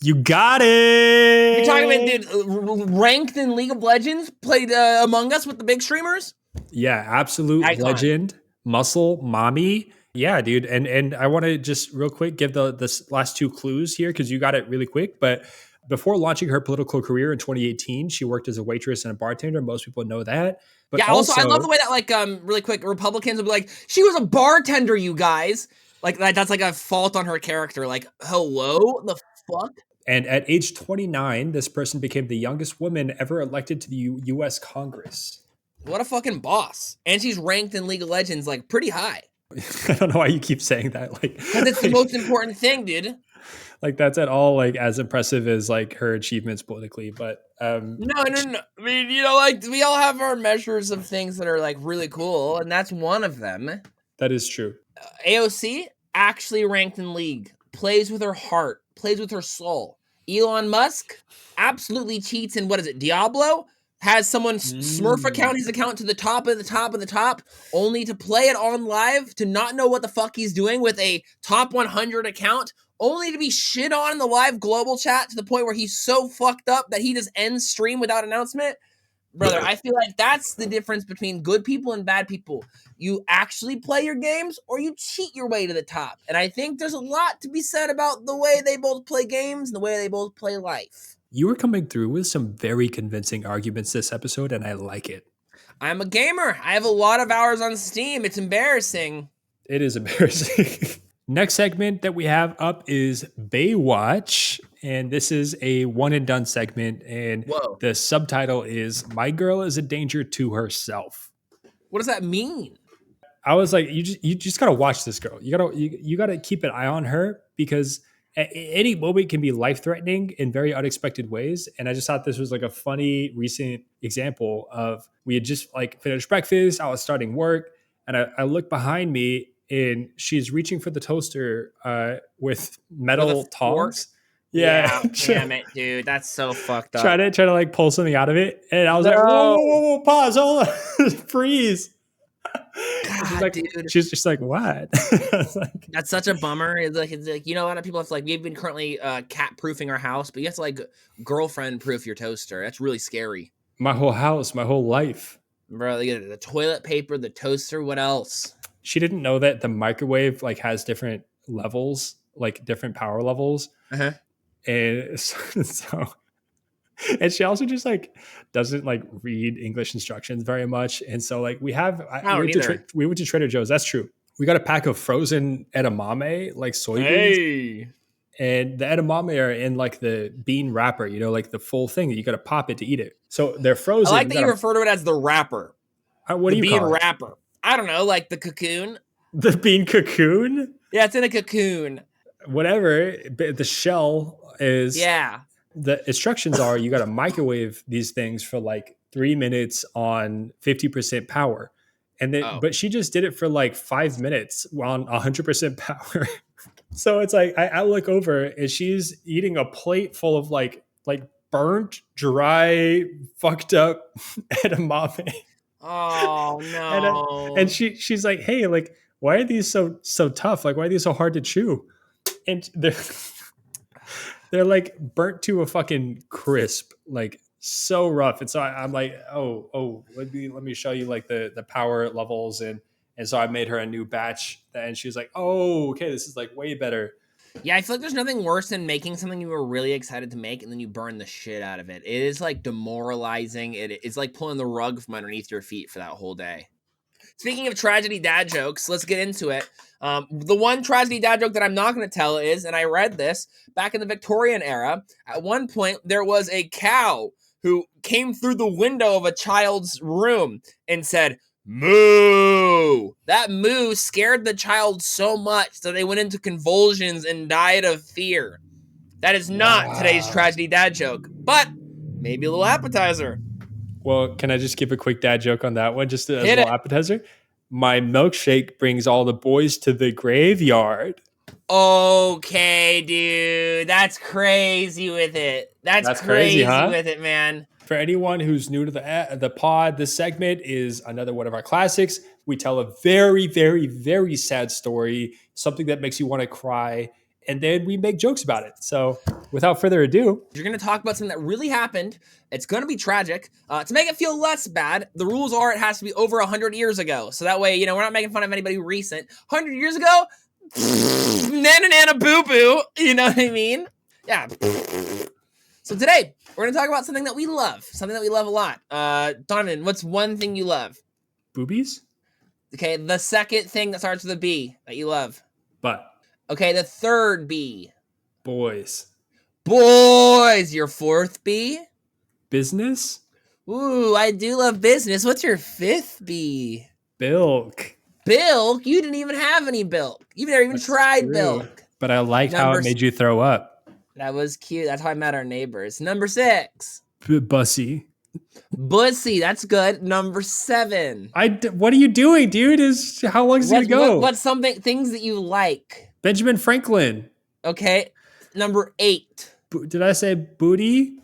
You got it. You're talking about, dude, ranked in League of Legends, played Among Us with the big streamers? Yeah, absolute Icon. legend, muscle, mommy. Yeah, dude. And I want to just real quick give the last 2 clues here because you got it really quick. But before launching her political career in 2018, she worked as a waitress and a bartender. Most people know that. But Yeah, also, I love the way that, like, really quick, Republicans will be like, she was a bartender, you guys. Like, that's like a fault on her character. Like, hello? The fuck? And at age 29, this person became the youngest woman ever elected to the U.S. Congress. What a fucking boss. And she's ranked in League of Legends, like, pretty high. I don't know why you keep saying that. Like, Because it's the most important thing, dude. like that's at all like as impressive as like her achievements politically. But No. I mean, like, we all have our measures of things that are, like, really cool, and that's one of them. that is true. AOC, actually ranked in League. Plays with her heart. Plays with her soul. Elon Musk, absolutely cheats in, Diablo? Has someone Smurf account his account to the top of the top of the top, only to play it on live, to not know what the fuck he's doing with a top 100 account, only to be shit on in the live global chat to the point where he's so fucked up that he just ends stream without announcement. Brother, I feel like that's the difference between good people and bad people. You actually play your games or you cheat your way to the top. And I think there's a lot to be said about the way they both play games and the way they both play life. You were coming through with some very convincing arguments this episode, and I like it. I'm a gamer. I have a lot of hours on Steam. It's embarrassing. It is embarrassing. Next segment that we have up is Baywatch, and this is a one and done segment, and Whoa. the subtitle is "My Girl is a Danger to Herself." What does that mean? I was like, you just gotta watch this girl. You gotta keep an eye on her because Any moment can be life-threatening in very unexpected ways. And I just thought this was like a funny recent example of we had just like finished breakfast. I was starting work, and I look behind me, and she's reaching for the toaster with metal tongs. Yeah, damn it, dude. That's so fucked up. Trying to like pull something out of it. And I was like, whoa, pause, hold on, freeze. God, like, dude. She's just like, what? Like, that's such a bummer. It's like, you know, a lot of people have to like, we've been currently cat proofing our house, but you have to like girlfriend proof your toaster. That's really scary. My whole house, my whole life. Bro, the toilet paper, the toaster, what else? She didn't know that the microwave like has different levels, like different power levels. Uh-huh. And so and she also just like doesn't like read English instructions very much. And so like we went to Trader Joe's. That's true. We got a pack of frozen edamame, like soybeans. Hey. And the edamame are in like the bean wrapper, you know, like the full thing that you got to pop it to eat it. So they're frozen. I like that you refer to it as the wrapper. What do you call it? Bean wrapper. I don't know, like the cocoon. The bean cocoon? Yeah, it's in a cocoon. Whatever. The shell is. Yeah. The instructions are you got to microwave these things for like 3 minutes on 50% power. And then, but she just did it for like 5 minutes on 100% power. So it's like, I look over and she's eating a plate full of like burnt, dry, fucked up edamame. Oh no. And she's like, hey, like, why are these so tough? Like, why are these so hard to chew? And they're like burnt to a fucking crisp, like so rough. And so I'm like, oh, let me show you like the power levels. And so I made her a new batch, and she was like, oh, okay, this is like way better. Yeah, I feel like there's nothing worse than making something you were really excited to make and then you burn the shit out of it. It is like demoralizing. It's like pulling the rug from underneath your feet for that whole day. Speaking of tragedy dad jokes, let's get into it. The one tragedy dad joke that I'm not going to tell is, and I read this, back in the Victorian era, at one point there was a cow who came through the window of a child's room and said, moo. That moo scared the child so much that they went into convulsions and died of fear. That is not today's tragedy dad joke, but maybe a little appetizer. Well, can I just give a quick dad joke on that one? Just as a little appetizer? My milkshake brings all the boys to the graveyard. Okay, dude. That's crazy with it. That's crazy huh? With it, man. For anyone who's new to the pod, this segment is another one of our classics. We tell a very, very, very sad story, something that makes you want to cry, and then we make jokes about it. So without further ado, you're going to talk about something that really happened. It's going to be tragic. To make it feel less bad, the rules are it has to be over 100 years ago. So that way, you know, we're not making fun of anybody recent. 100 years ago, nana boo boo. You know what I mean? Yeah. So today, we're going to talk about something that we love. Something that we love a lot. Donovan, what's one thing you love? Boobies? Okay, the second thing that starts with a B that you love. Butt. Okay, the third B. Boys. Boys. Your fourth B? Business? Ooh, I do love business. What's your fifth B? Bilk. Bilk? You didn't even have any bilk. You've never even tried true. Bilk. But I liked how it made you throw up. That was cute. That's how I met our neighbors. Number 6. Bussy. Bussy. That's good. Number 7. What are you doing, dude? How long is it going to go? What's things that you like? Benjamin Franklin. Okay. Number 8. Did I say booty?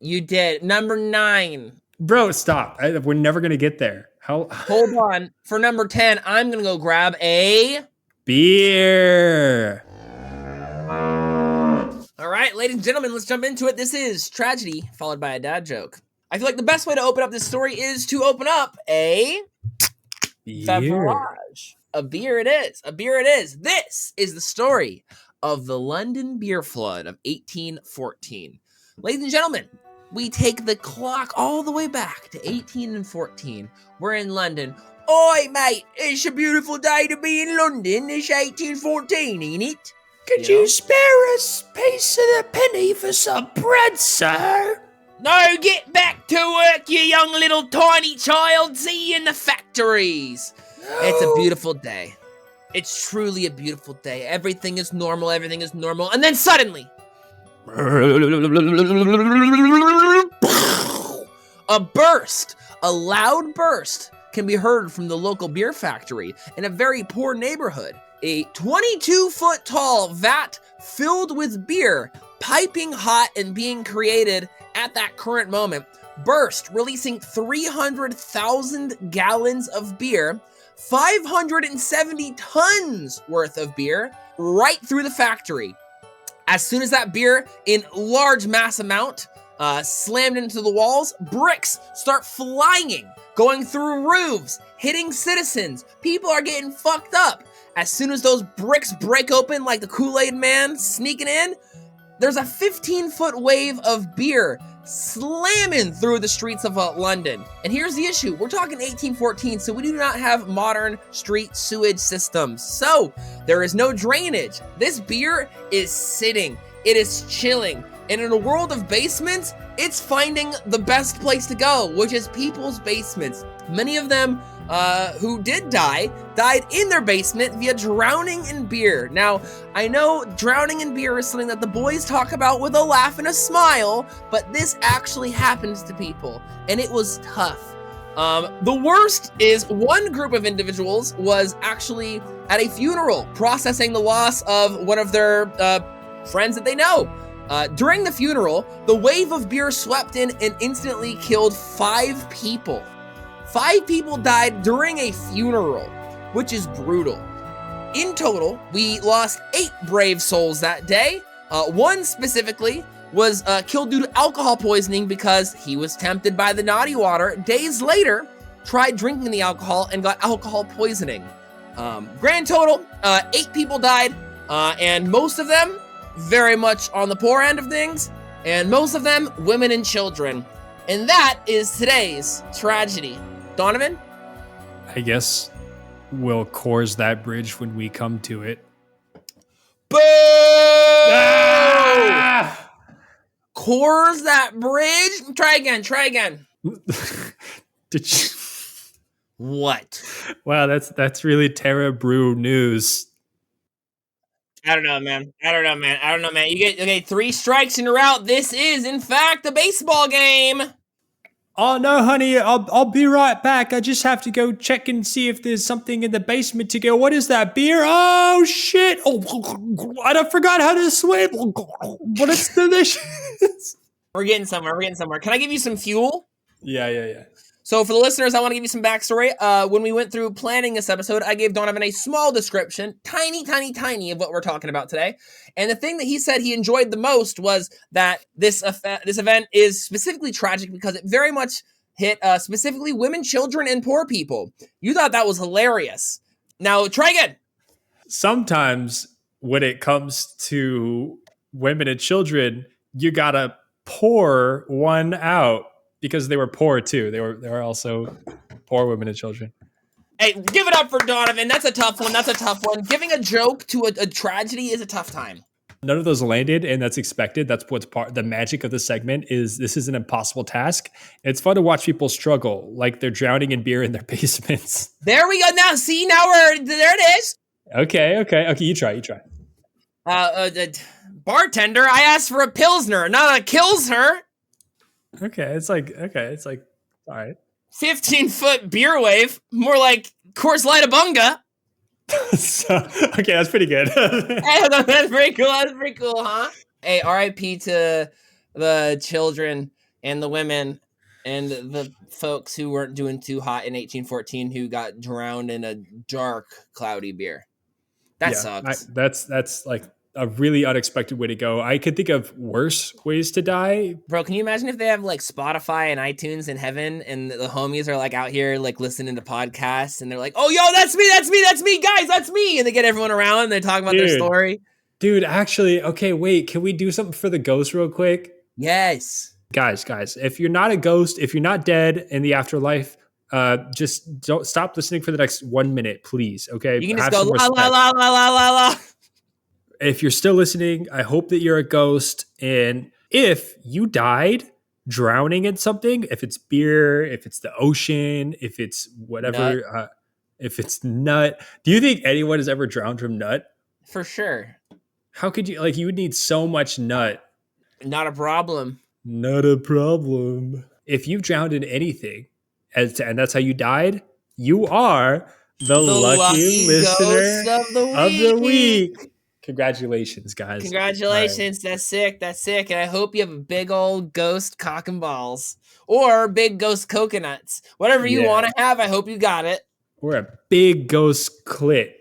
You did. Number 9. Bro, stop. We're never going to get there. Hold on. For number 10, I'm going to go grab a... beer. All right, ladies and gentlemen, let's jump into it. This is tragedy, followed by a dad joke. I feel like the best way to open up this story is to open up a... beverage. A beer it is. A beer it is. This is the story of the London beer flood of 1814. Ladies and gentlemen, we take the clock all the way back to 1814. We're in London. Oi, mate, it's a beautiful day to be in London. It's 1814, ain't it? Could you spare us a piece of the penny for some bread, sir? No, get back to work, you young little tiny child. See you in the factories. No. It's a beautiful day. It's truly a beautiful day. Everything is normal. And then suddenly, a burst, a loud burst can be heard from the local beer factory in a very poor neighborhood. A 22-foot tall vat filled with beer, piping hot and being created at that current moment, burst, releasing 300,000 gallons of beer, 570 tons worth of beer, right through the factory. As soon as that beer, in large mass amount, slammed into the walls, bricks start flying, going through roofs, hitting citizens. People are getting fucked up. As soon as those bricks break open like the Kool-Aid Man sneaking in, there's a 15-foot wave of beer slamming through the streets of London. And here's the issue. We're talking 1814, so we do not have modern street sewage systems. So there is no drainage. This beer is sitting. It is chilling. And in a world of basements, it's finding the best place to go, which is people's basements. Many of them who did die, died in their basement via drowning in beer. Now, I know drowning in beer is something that the boys talk about with a laugh and a smile, but this actually happens to people, and it was tough. The worst is one group of individuals was actually at a funeral processing the loss of one of their friends that they know. During the funeral, the wave of beer swept in and instantly killed 5 people. 5 people died during a funeral, which is brutal. In total, we lost 8 brave souls that day. One specifically was killed due to alcohol poisoning because he was tempted by the naughty water. Days later, tried drinking the alcohol and got alcohol poisoning. Grand total, 8 people died, and most of them very much on the poor end of things, and most of them women and children. And that is today's tragedy. Donovan? I guess we'll course that bridge when we come to it. Boo! Ah! Course that bridge? Try again. Did you? What? Wow, that's really Terra Brew news. I don't know, man. You get 3 strikes and you're out. This is, in fact, a baseball game. Oh no, honey, I'll be right back. I just have to go check and see if there's something in the basement to go. What is that, beer? Oh shit! Oh, I forgot how to swim. But it's delicious. We're getting somewhere. Can I give you some fuel? Yeah. So for the listeners, I want to give you some backstory. When we went through planning this episode, I gave Donovan a small description, tiny of what we're talking about today. And the thing that he said he enjoyed the most was that this event is specifically tragic because it very much hit specifically women, children, and poor people. You thought that was hilarious. Now try again. Sometimes when it comes to women and children, you gotta pour one out. Because they were poor too. They were also poor women and children. Hey, give it up for Donovan. That's a tough one. Giving a joke to a tragedy is a tough time. None of those landed, and that's expected. That's what's the magic of the segment is. This is an impossible task. It's fun to watch people struggle, like they're drowning in beer in their basements. There we go. Now there it is. Okay. You try. Bartender, I asked for a Pilsner, not a Kilsner. Okay, it's like all right. 15-foot beer wave, more like Coors Light Bunga. Okay, that's pretty good. Hey, that's pretty cool, huh? Hey, R.I.P. to the children and the women and the folks who weren't doing too hot in 1814 who got drowned in a dark, cloudy beer. That sucks. That's like a really unexpected way to go. I could think of worse ways to die. Bro, can you imagine if they have like Spotify and iTunes in heaven and the homies are like out here like listening to podcasts and they're like, oh, yo, that's me, guys, that's me. And they get everyone around and they talk about their story. Dude, actually, okay, wait, can we do something for the ghost real quick? Yes. Guys, if you're not a ghost, if you're not dead in the afterlife, just don't stop listening for the next 1 minute, please. Okay. You can just go la la la la la la la. If you're still listening, I hope that you're a ghost. And if you died drowning in something, if it's beer, if it's the ocean, if it's whatever, If it's nut, do you think anyone has ever drowned from nut? For sure. How could you, like, you would need so much nut. Not a problem. Not a problem. If you've drowned in anything, and that's how you died, you are the lucky listener ghost of the week. Congratulations, guys. Congratulations. Right. That's sick. And I hope you have a big old ghost cock and balls. Or big ghost coconuts. Whatever you want to have, I hope you got it. Or a big ghost clit.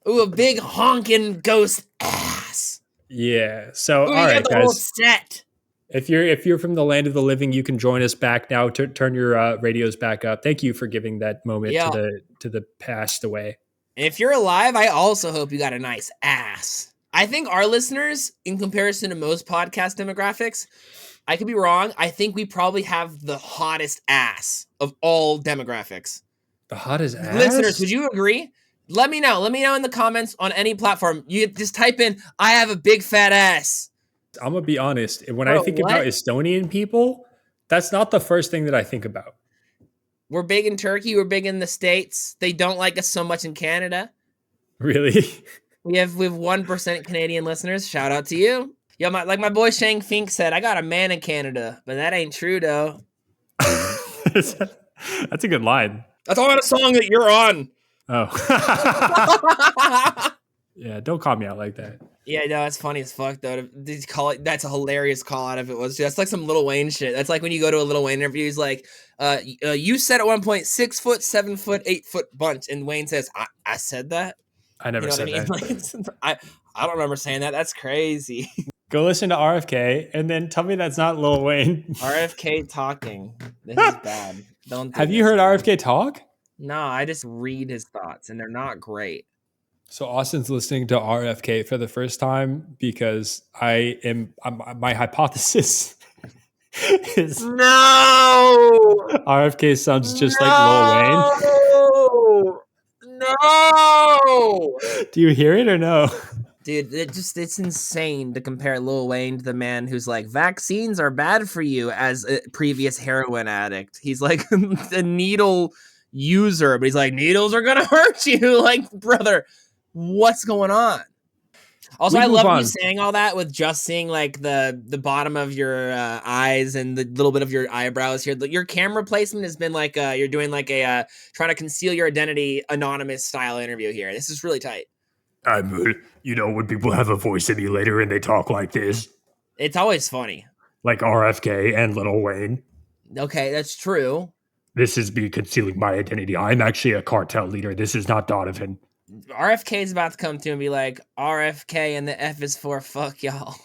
Ooh, a big honking ghost ass. Yeah. So, Ooh, all right, the guys. whole set. If you're from the land of the living, you can join us back now. Turn your radios back up. Thank you for giving that moment to the passed away. And if you're alive, I also hope you got a nice ass. I think our listeners, in comparison to most podcast demographics, I could be wrong. I think we probably have the hottest ass of all demographics. The hottest ass? Listeners, would you agree? Let me know. Let me know in the comments on any platform. You just type in, I have a big fat ass. I'm going to be honest. When I think about Estonian people, that's not the first thing that I think about. We're big in Turkey. We're big in the States. They don't like us so much in Canada. Really? We have 1% Canadian listeners. Shout out to you. Yo, like my boy Shang Fink said, I got a man in Canada, but that ain't true, though. That's a good line. That's all on a song that you're on. Oh. Yeah, don't call me out like that. Yeah, no, that's funny as fuck, though. That's a hilarious call out if it was. That's like some Lil Wayne shit. That's like when you go to a Lil Wayne interview, he's like, you said at one point 6 foot, 7 foot, 8 foot bunch. And Wayne says, I said that? I never said that. Like, I don't remember saying that. That's crazy. Go listen to RFK and then tell me that's not Lil Wayne. RFK talking. This is bad. Have you heard RFK talk? No, I just read his thoughts and they're not great. So Austin's listening to RFK for the first time because my hypothesis is no. RFK sounds just like Lil Wayne. No. Do you hear it or no? Dude, it's insane to compare Lil Wayne to the man who's like, vaccines are bad for you as a previous heroin addict. He's like a needle user, but he's like, needles are gonna hurt you. Like, brother, what's going on? Also, I love you saying all that with just seeing like the bottom of your eyes and the little bit of your eyebrows here. Your camera placement has been like you're doing like a trying to conceal your identity anonymous style interview here. This is really tight. I'm, when people have a voice emulator and they talk like this. It's always funny. Like RFK and Lil Wayne. Okay, that's true. This is me concealing my identity. I'm actually a cartel leader. This is not Donovan. RFK is about to come to and be like, RFK and the F is for fuck y'all.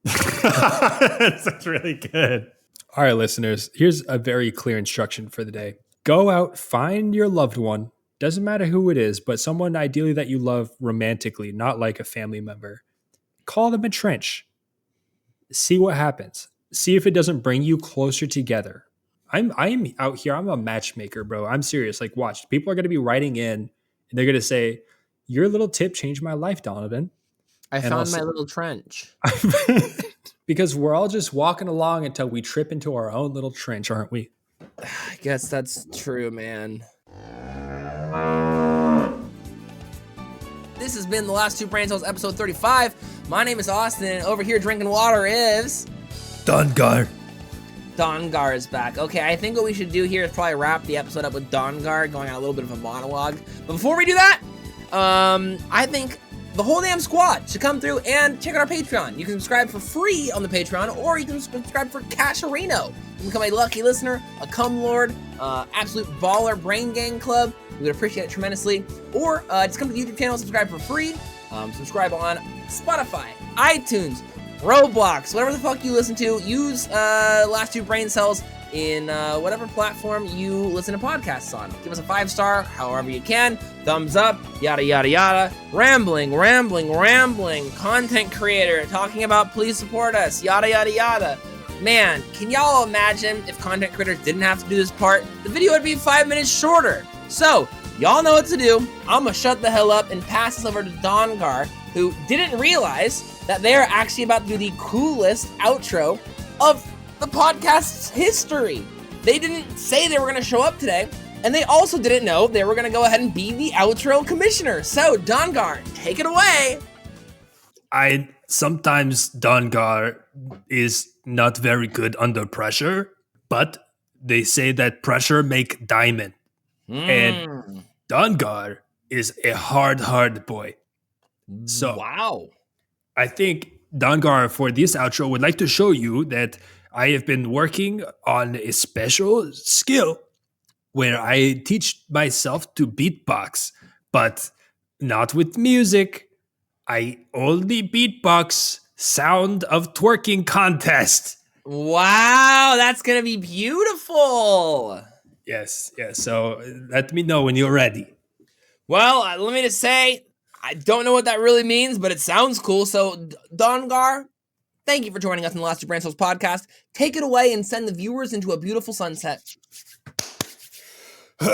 That's really good. All right, listeners, here's a very clear instruction for the day. Go out, find your loved one. Doesn't matter who it is, but someone ideally that you love romantically, not like a family member. Call them a trench. See what happens. See if it doesn't bring you closer together. I'm out here. I'm a matchmaker, bro. I'm serious. Like, watch. People are going to be writing in, and they're going to say, your little tip changed my life, Donovan. I found my little trench. Because we're all just walking along until we trip into our own little trench, aren't we? I guess that's true, man. This has been The Last Two Brain Cells, episode 35. My name is Austin, and over here drinking water is... Dongar. Dongar is back. Okay, I think what we should do here is probably wrap the episode up with Dongar going on a little bit of a monologue. But before we do that, I think the whole damn squad should come through and check out our Patreon. You can subscribe for free on the Patreon, or you can subscribe for Casharino. You can become a lucky listener, a cum lord, absolute baller brain gang club. We would appreciate it tremendously. Or just come to the YouTube channel, subscribe for free. Subscribe on Spotify, iTunes, Roblox, whatever the fuck you listen to. Use Last Two Brain Cells in whatever platform you listen to podcasts on. Give us a 5-star, however you can. Thumbs up, yada, yada, yada. Rambling. Content creator talking about please support us, yada, yada, yada. Man, can y'all imagine if content creators didn't have to do this part? The video would be 5 minutes shorter. So, y'all know what to do. I'm gonna shut the hell up and pass this over to Dongar, who didn't realize that they are actually about to do the coolest outro of the podcast's history. They didn't say they were gonna show up today, And they also didn't know they were gonna go ahead and be the outro commissioner. So, Dongar, take it away. Sometimes Dongar is not very good under pressure, but they say that pressure make diamond. And Dongar is a hard boy. So wow. I think Dongar for this outro would like to show you that I have been working on a special skill where I teach myself to beatbox, but not with music. I only beatbox sound of twerking contest. Wow, that's gonna be beautiful. Yes. So let me know when you're ready. Well, let me just say, I don't know what that really means, but it sounds cool. So, Dongar, thank you for joining us on the Last Two Brain Cells podcast. Take it away and send the viewers into a beautiful sunset. Me.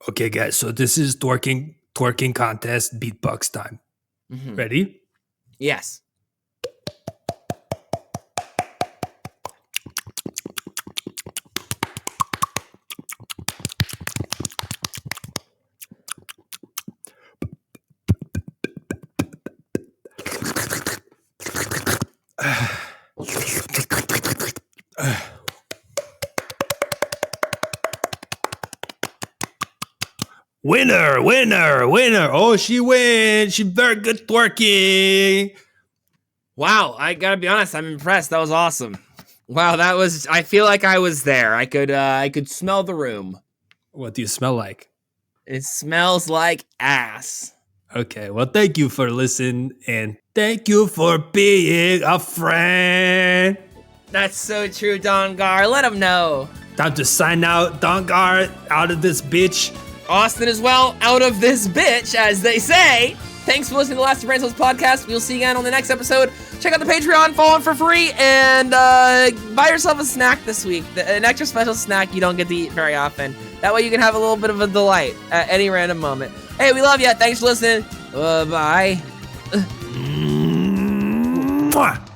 Okay, guys. So this is twerking contest beatbox time. Ready? Yes. Winner. Oh, she wins. She's very good twerking. Wow, I gotta be honest, I'm impressed. That was awesome. Wow, I feel like I was there. I could smell the room. What do you smell like? It smells like ass. Okay, well, thank you for listening, and thank you for being a friend. That's so true, Dongar. Let him know. Time to sign out, Dongar, out of this bitch. Austin as well, out of this bitch, as they say. Thanks for listening to the Last Two Brain Cells podcast. We'll see you again on the next episode. Check out the Patreon, follow it for free, and buy yourself a snack this week. An extra special snack you don't get to eat very often. That way you can have a little bit of a delight at any random moment. Hey, we love you. Thanks for listening. Bye. Mwah.